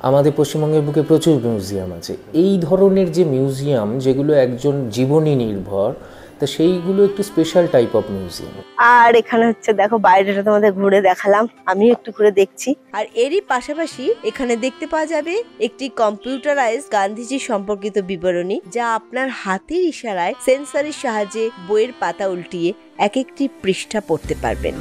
আমাদের পশ্চিমবঙ্গের বুকে প্রচুর মিউজিয়াম আছে। এই ধরনের যে মিউজিয়াম যেগুলো একজন জীবনী নির্ভর, তো সেইগুলো একটু স্পেশাল টাইপ অফ মিউজিয়াম। আর এখানে হচ্ছে দেখো বাইরেটা তোমাদের ঘুরে দেখালাম, আমি একটু ঘুরে দেখছি। আর এরই পাশাপাশি এখানে দেখতে পাওয়া যাবে একটি কম্পিউটারাইজড গান্ধীজি সম্পর্কিত বিবরণী, যা আপনার হাতের ইশারায় সেন্সরের সাহায্যে বইয়ের পাতা উল্টিয়ে এক একটি পৃষ্ঠা পড়তে পারবেন।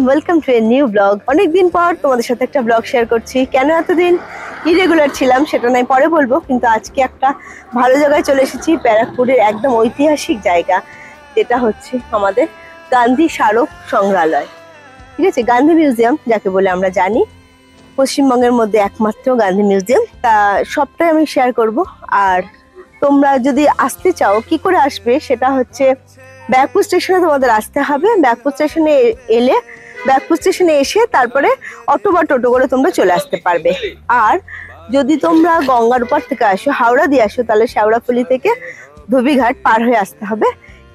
Welcome to a new blog. অনেকদিন পর তোমাদের সাথে একটা ব্লগ শেয়ার করছি। কেন এতদিন ইরেগুলার ছিলাম সেটা নয় পরে বলবো, কিন্তু আজকে একটা ভালো জায়গায় চলে এসেছি, ব্যারাকপুরের একদম ঐতিহাসিক জায়গা, যেটা হচ্ছে আমাদের গান্ধী স্মারক সংগ্রহালয়। ঠিক আছে, গান্ধী মিউজিয়াম যাকে বলে আমরা জানি, পশ্চিমবঙ্গের মধ্যে একমাত্র গান্ধী মিউজিয়াম। তা সবটাই আমি শেয়ার করব। আর তোমরা যদি আসতে চাও কি করে আসবে, সেটা হচ্ছে ব্যারাকপুর স্টেশনে তোমাদের আসতে হবে। ব্যারাকপুর স্টেশনে এলে ব্যারাকপুর স্টেশনে এসে তারপরে অটো বা টোটো করে তোমরা চলে আসতে পারবে। আর যদি তোমরা গঙ্গার উপর থেকে আসো, হাওড়া দিয়ে আসো, তাহলে শেওড়াফুলি থেকে ধোবিঘাট পার হয়ে আসতে হবে।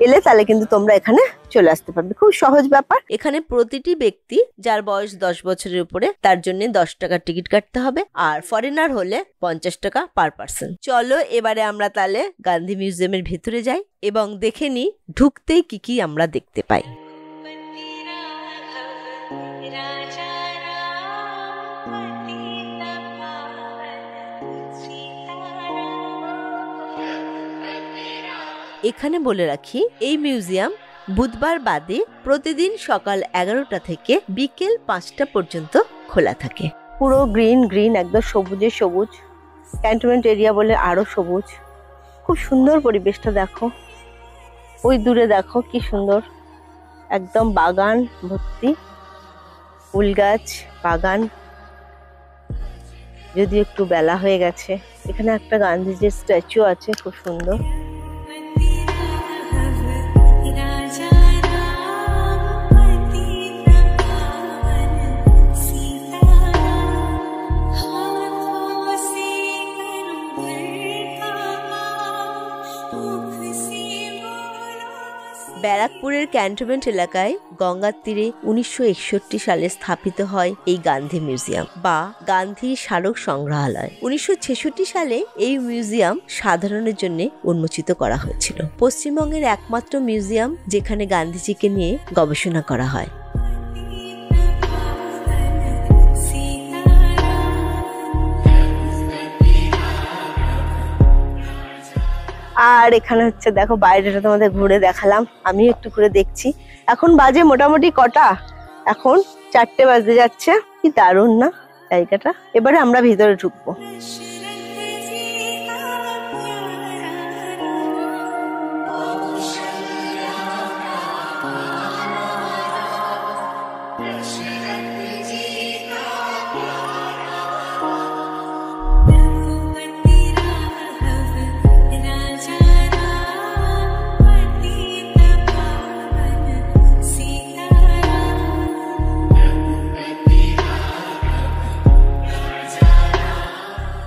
এলে তাহলে কিন্তু তোমরা এখানে চলে আসতে পারবে, খুব সহজ ব্যাপার। এখানে প্রতিটি ব্যক্তি যার বয়স 10 বছরের উপরে তার জন্য 10 টাকার টিকিট কাটতে হবে, আর ফরেনার হলে 50 টাকা পার পার্সন। চলো এবারে আমরা তাহলে গান্ধী মিউজিয়ামের ভিতরে যাই এবং দেখে নিই ঢুকতেই কি কি আমরা দেখতে পাই। এখানে বলে রাখি, এই মিউজিয়াম বুধবার বাদে প্রতিদিন সকাল 11টা থেকে বিকেল 5টা পর্যন্ত খোলা থাকে। পুরো গ্রিন গ্রিন, একদম সবুজে সবুজ, ক্যান্টনমেন্ট এরিয়া বলে আরো সবুজ। খুব সুন্দর পরিবেশটা দেখো, ওই দূরে দেখো কি সুন্দর, একদম বাগান ভর্তি, ফুল গাছ বাগান। যদি একটু বেলা হয়ে গেছে, এখানে একটা গান্ধীজির স্ট্যাচু আছে, খুব সুন্দর। ব্যারাকপুরের ক্যান্টনমেন্ট এলাকায় গঙ্গার তীরে 1961 সালে স্থাপিত হয় এই গান্ধী মিউজিয়াম বা গান্ধী স্মারক সংগ্রহালয়। 1966 সালে এই মিউজিয়াম সাধারণের জন্য উন্মোচিত করা হয়েছিল। পশ্চিমবঙ্গের একমাত্র মিউজিয়াম যেখানে গান্ধীজিকে নিয়ে গবেষণা করা হয়। আর এখানে হচ্ছে দেখো বাইরেটা তোমাদের ঘুরে দেখালাম, আমি একটু ঘুরে দেখছি। এখন বাজে মোটামুটি কটা, এখন 4টে বাজতে যাচ্ছে। কি দারুণ না জায়গাটা। এবারে আমরা ভিতরে ঢুকবো।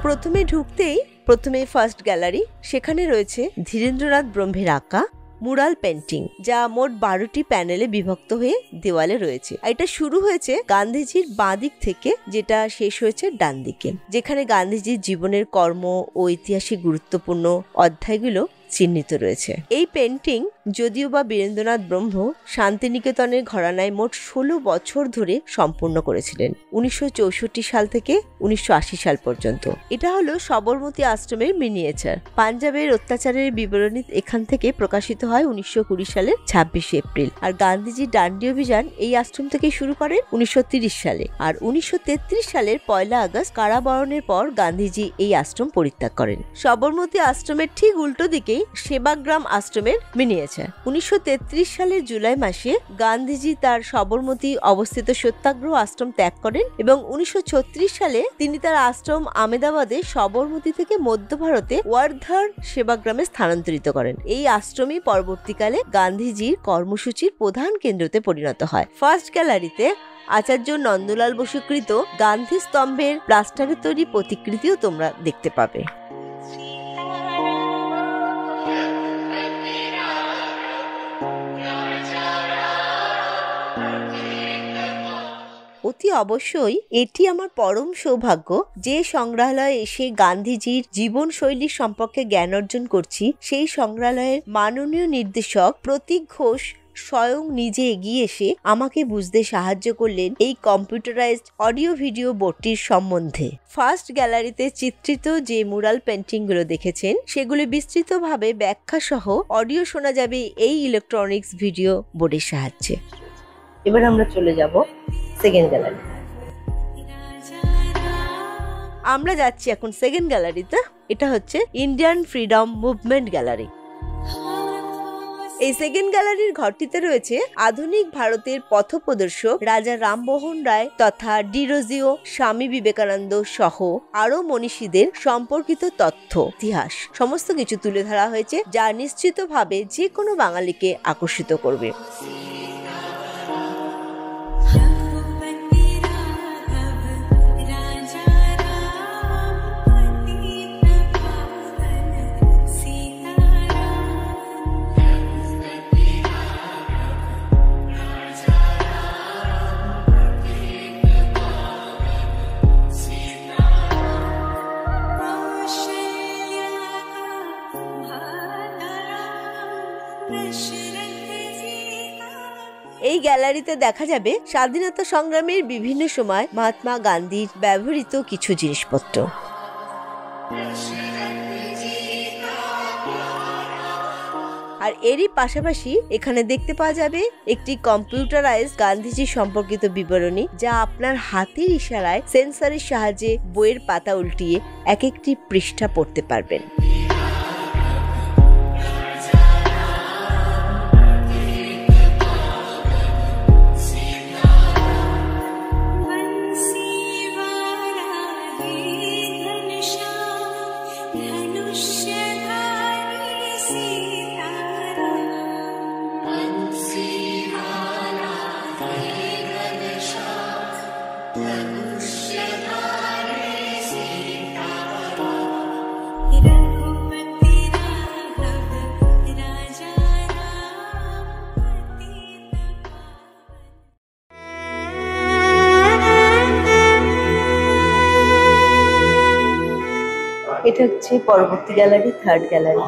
প্রথমে ঢুকতেই প্রথমে ফার্স্ট গ্যালারি, সেখানে রয়েছে ধীরেন্দ্রনাথ ব্রহ্মের আঁকা মুরাল পেন্টিং, যা মোট 12টি প্যানেলে বিভক্ত হয়ে দেওয়ালে রয়েছে। এটা শুরু হয়েছে গান্ধীজির বাঁ দিক থেকে, যেটা শেষ হয়েছে ডান দিকে, যেখানে গান্ধীজির জীবনের কর্ম ও ঐতিহাসিক গুরুত্বপূর্ণ অধ্যায়গুলো চিহ্নিত রয়েছে। এই পেন্টিং যদিও বা বীরেন্দ্রনাথ ব্রহ্ম শান্তিনিকেতনের ঘরানায় মোট 16 বছর ধরে সম্পূর্ণ করেছিলেন, 1964 সাল থেকে 1980 সাল পর্যন্ত। এটা হলো সবরমতী আশ্রমের মিনিয়েচার। পাঞ্জাবের অত্যাচারের বিবরণী এখান থেকে প্রকাশিত হয় 1920 সালের 26 এপ্রিল। আর গান্ধীজির ডান্ডি অভিযান এই আশ্রম থেকে শুরু করেন 1930 সালে। আর 1933 সালের 1 আগস্ট কারাবরণের পর গান্ধীজি এই আশ্রম পরিত্যাগ করেন। সবরমতী আশ্রমের ঠিক উল্টো দিকে সেবাগ্রাম আশ্রমের মিনিয়েচার। 1933 সালের জুলাই মাসে গান্ধীজি তার সবরমতী অবস্থিত সত্যাগ্রহ আশ্রম ত্যাগ করেন এবং 1936 সালে তিনি তার আশ্রম আহমেদাবাদে সবরমতী থেকে মধ্য ভারতে ওয়ার্ধার সেবাগ্রামে স্থানান্তরিত করেন। এই আশ্রমই পরবর্তীকালে গান্ধীজির কর্মসূচির প্রধান কেন্দ্রতে পরিণত হয়। ফার্স্ট গ্যালারিতে আচার্য নন্দলাল বসুকৃত গান্ধী স্তম্ভের প্লাস্টারের তৈরি প্রতিকৃতিও তোমরা দেখতে পাবে। অতি অবশ্যই এটি আমার পরম সৌভাগ্য যে সংগ্রহালয়ে এসে গান্ধীজির জীবনশৈলী সম্পর্কে জ্ঞান অর্জন করছি। সেই সংগ্রহালয়ের মাননীয় নির্দেশক প্রতীক ঘোষ স্বয়ং নিজে এগিয়ে এসে আমাকে বুঝতে সাহায্য করলেন এই কম্পিউটারাইজড অডিও ভিডিও বোর্ডটির সম্বন্ধে। ফার্স্ট গ্যালারিতে চিত্রিত যে মুরাল পেন্টিং গুলো দেখেছেন সেগুলি বিস্তৃতভাবে ব্যাখ্যা সহ অডিও শোনা যাবে এই ইলেকট্রনিক্স ভিডিও বোর্ডের সাহায্যে। এবার আমরা চলে যাব সেকেন্ড গ্যালারি। আমরা যাচ্ছি এখন সেকেন্ড গ্যালারিতে। এটা হচ্ছে ইন্ডিয়ান ফ্রিডম মুভমেন্ট গ্যালারি। এই সেকেন্ড গ্যালারির ঘরটিতে রয়েছে আধুনিক ভারতের পথপ্রদর্শক রাজা রামমোহন রায় তথা ডিরোজিও, স্বামী বিবেকানন্দ সহ আরো মনীষীদের সম্পর্কিত তথ্য, ইতিহাস সমস্ত কিছু তুলে ধরা হয়েছে, যা নিশ্চিতভাবে যে কোনো বাঙালিকে আকর্ষিত করবে। এই গ্যালারিতে দেখা যাবে স্বাধীনতা সংগ্রামের বিভিন্ন সময় মহাত্মা গান্ধীর ব্যবহৃত কিছু জিনিসপত্র। আর এরই পাশাপাশি এখানে দেখতে পাওয়া যাবে একটি কম্পিউটারাইজ গান্ধীজি সম্পর্কিত বিবরণী, যা আপনার হাতের ইশারায় সেন্সরের সাহায্যে বইয়ের পাতা উল্টিয়ে এক একটি পৃষ্ঠা পড়তে পারবেন। এটা হচ্ছে পরবর্তী গ্যালারি, থার্ড গ্যালারি।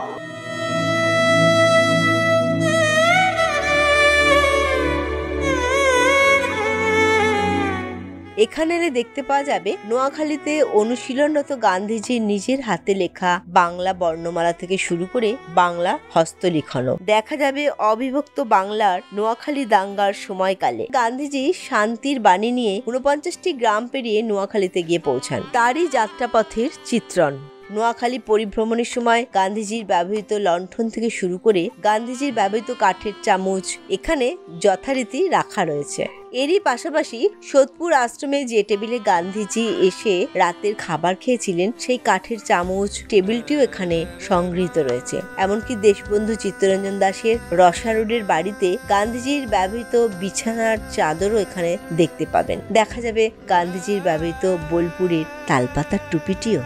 এখানে দেখতে পাওয়া যাবে নোয়াখালীতে অনুশীলনরত গান্ধীজির নিজের হাতে লেখা বাংলা বর্ণমালা থেকে শুরু করে বাংলা হস্তলিখনও। দেখা যাবে অবিভক্ত বাংলার নোয়াখালী দাঙ্গার সময়কালে গান্ধীজি শান্তির বাণী নিয়ে 49টি গ্রাম পেরিয়ে নোয়াখালীতে গিয়ে পৌঁছান। তারই যাত্রাপথের চিত্রণ। নোয়াখালী পরিভ্রমণের সময় গান্ধীজির ব্যবহৃত লণ্ঠন থেকে শুরু করে গান্ধীজির ব্যবহৃত কাঠের চামচ এখানে যথারীতি রাখা রয়েছে। এরই পাশাপাশি সোদপুর আশ্রমে যে টেবিলে গান্ধীজি এসে রাতের খাবার খেয়েছিলেন সেই কাঠের চামচ টেবিলটিও এখানে সংগৃহীত রয়েছে। এমনকি দেশবন্ধু চিত্তরঞ্জন দাশের রসারোডের বাড়িতে গান্ধীজির ব্যবহৃত বিছানার চাদরও এখানে দেখতে পাবেন। দেখা যাবে গান্ধীজির ব্যবহৃত বোলপুরের তালপাতার টুপিটিও।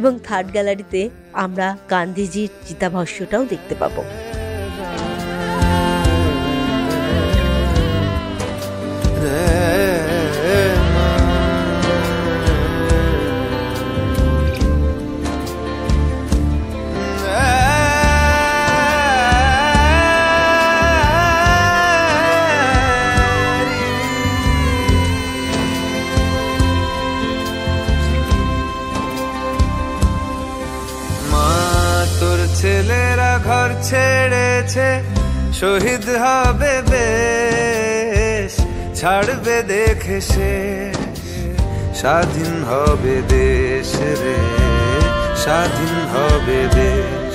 এবং থার্ড গ্যালারিতে আমরা গান্ধীজির চিতাভস্মটাও দেখতে পাবো। ছেলেরা ঘর ছেড়েছে, শহীদ হবে বেশ, ছাড়বে দেখে শেষ স্বাধীন হবে দেশ রে, স্বাধীন হবে দেশ।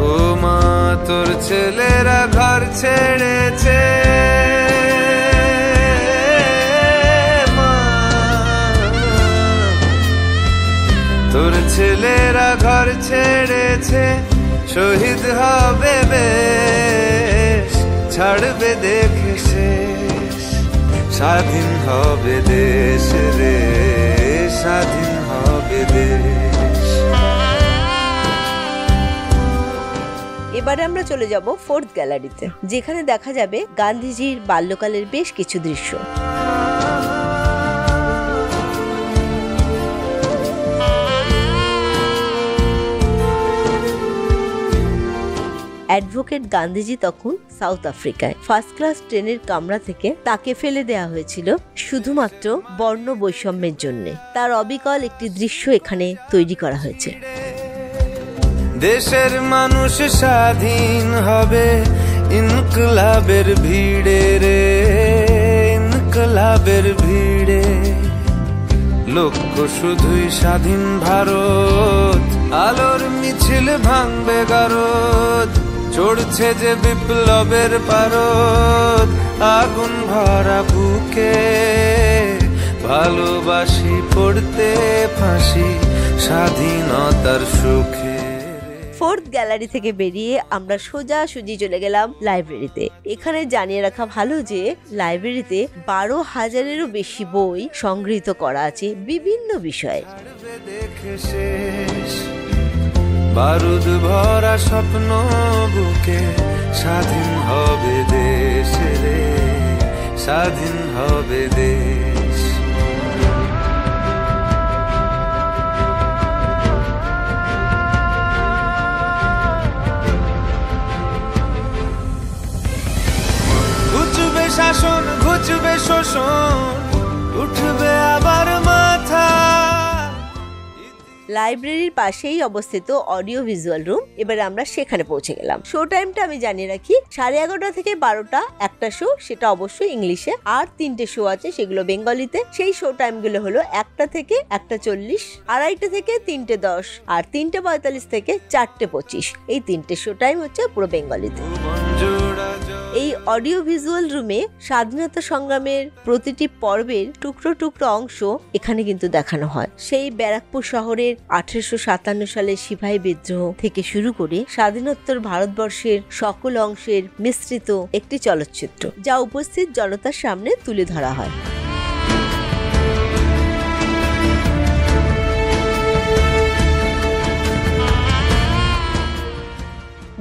ও মা তোর ছেলেরা ঘর ছেড়েছে, মা তোর ছেলেরা ঘর ছেড়েছে, শহীদ হবে বেশ, ছাড়বে দেখে শেষ। স্বাধীন হবে দেশ রে, স্বাধীন হবে দেশ। এবারে আমরা চলে যাব ফোর্থ গ্যালারিতে, যেখানে দেখা যাবে গান্ধীজির বাল্যকালের বেশ কিছু দৃশ্য। অ্যাডভোকেট গান্ধীজি তখন সাউথ আফ্রিকায়। ফার্স্ট ক্লাস ট্রেনের কামরা থেকে তাকে ফেলে দেওয়া হয়েছিল শুধুমাত্র বর্ণ বৈষম্যের জন্য। তার অবিকল একটি দৃশ্য এখানে তৈরি করা হয়েছে। দেশের মানুষ স্বাধীন হবে ইনকলাবের ভিড়ে রে, ইনকলাবের ভিড়ে। লক্ষ্য শুধুই স্বাধীন ভারত, আলোর মিছিল ভাঙবে গারদ। চড়ছে যে বিপ্লবের পারদ, আগুন ভরা বুকে ভালোবাসি পড়তে ফাঁসি স্বাধীনতার সুখে। ফোর্থ গ্যালারি থেকে বেরিয়ে আমরা সোজাসুজি চলে গেলাম লাইব্রেরিতে। এখানে জানিয়ে রাখা ভালো যে লাইব্রেরিতে 12,000-এরও বেশি বই সংগৃহীত করা আছে বিভিন্ন বিষয়ে। বারুদ ভরা স্বপ্ন বুকে, স্বাধীন হবে দেশ রে, স্বাধীন হবে দেশ। ঘুচবে শাসন, ঘুচবে শোষণ, উঠবে আবার মাথা। লাইব্রেরির পাশেই অবস্থিত অডিও ভিজুয়াল রুম। এবারে আমরা সেখানে পৌঁছে গেলাম। শো টাইমটা আমি জানিয়ে রাখি, 11:30 থেকে 12টা একটা শো, সেটা অবশ্যই ইংলিশে। আর 3টে শো আছে, সেগুলো বেঙ্গলিতে। সেই শো টাইম গুলো হলো 1টা থেকে 1:40, 2:30 থেকে 3:10, আর 3:45 থেকে 4:25। এই 3টে শো টাইম হচ্ছে পুরো বেঙ্গলিতে। এই অডিও ভিজুয়াল রুমে স্বাধীনতা সংগ্রামের প্রতিটি পর্বের টুকরো টুকরো অংশ এখানে কিন্তু দেখানো হয়। সেই ব্যারাকপুর শহরের 1857 সালের সিপাহী বিদ্রোহ থেকে শুরু করে স্বাধীনোত্তর ভারতবর্ষের সকল অংশের মিশ্রিত একটি চলচ্চিত্র, যা উপস্থিত জনতার সামনে তুলে ধরা হয়।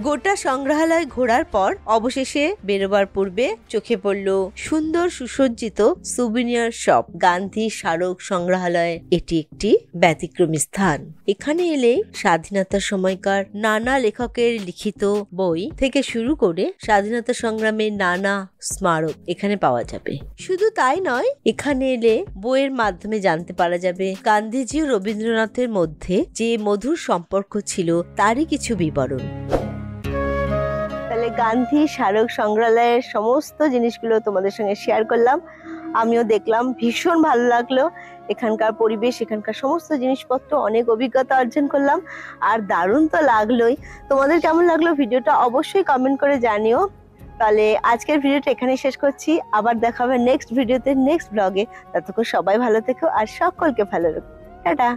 গোটা সংগ্রহালয় ঘোরার পর অবশেষে বেরোবার পূর্বে চোখে পড়ল সুন্দর সুসজ্জিত সুভিনিয়ার শপ, গান্ধী স্মারক সংগ্রহালয়। এটি একটি ব্যতিক্রমী স্থান। এখানে এলে স্বাধীনতার সময়কার নানা লেখকের লিখিত বই থেকে শুরু করে স্বাধীনতা সংগ্রামের নানা স্মারক এখানে পাওয়া যাবে। শুধু তাই নয়, এখানে এলে বইয়ের মাধ্যমে জানতে পারা যাবে গান্ধীজি ও রবীন্দ্রনাথের মধ্যে যে মধুর সম্পর্ক ছিল তারই কিছু বিবরণ। গান্ধী স্মারক সংগ্রহালয়ের সমস্ত জিনিসগুলো তোমাদের সঙ্গে শেয়ার করলাম, আমিও দেখলাম, ভীষণ ভালো লাগলো। এখানকার পরিবেশ, এখানকার সমস্ত জিনিসপত্র, অনেক অভিজ্ঞতা অর্জন করলাম। আর দারুণ তো লাগলোই। তোমাদের কেমন লাগলো ভিডিওটা অবশ্যই কমেন্ট করে জানিও। তাহলে আজকের ভিডিওটা এখানেই শেষ করছি। আবার দেখা হবে নেক্সট ভিডিওতে, নেক্সট ব্লগে। ততক্ষণ সবাই ভালো থেকো আর সকলকে ভালো রাখো। টাটা।